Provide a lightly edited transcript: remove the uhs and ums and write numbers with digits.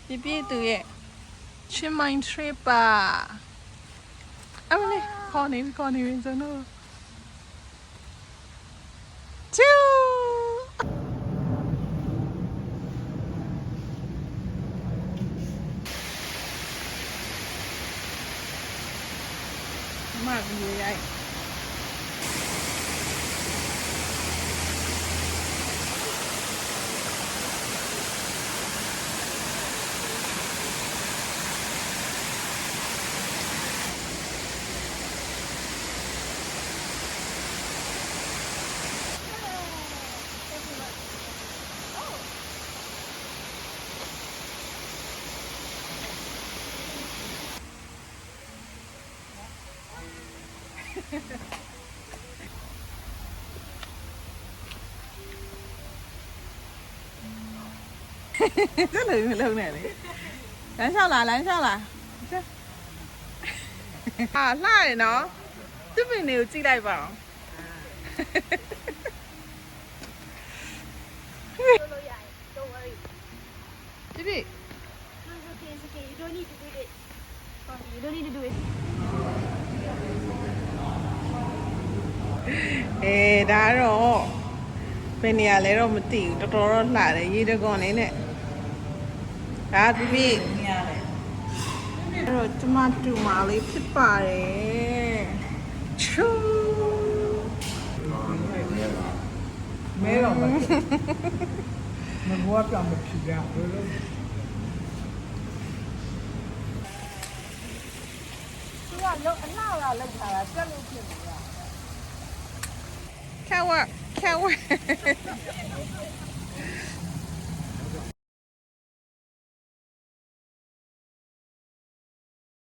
ပြပြသူရဲ့ချင်းမိုင်း trip ပါအမလေးခေါ်နေပြီကျွန်တော်ချူမကရေရိုက်这冷呢嘞，蓝上啦，啊，辣的喏，这边你有进来吧？Don't worry. 这边。 No, it's okay. You don't need to do it. You don't need to do it. ဒါတော့ဘယ်နေရာလဲတော့မသိဘူးတော်တော်တော့လှတယ်ရေတကွန်လေးနဲ့ဒါပြပြအဲ့တော့ကျမတူမာလေးဖြစ်ပါတယ်ချူမဲတော့မဘောပြောင်းမဖြစ်ရဘူး သူကလောက်အနောက်လာလောက်ထားတာပြတ်လို့ဖြစ်နေတာ can't work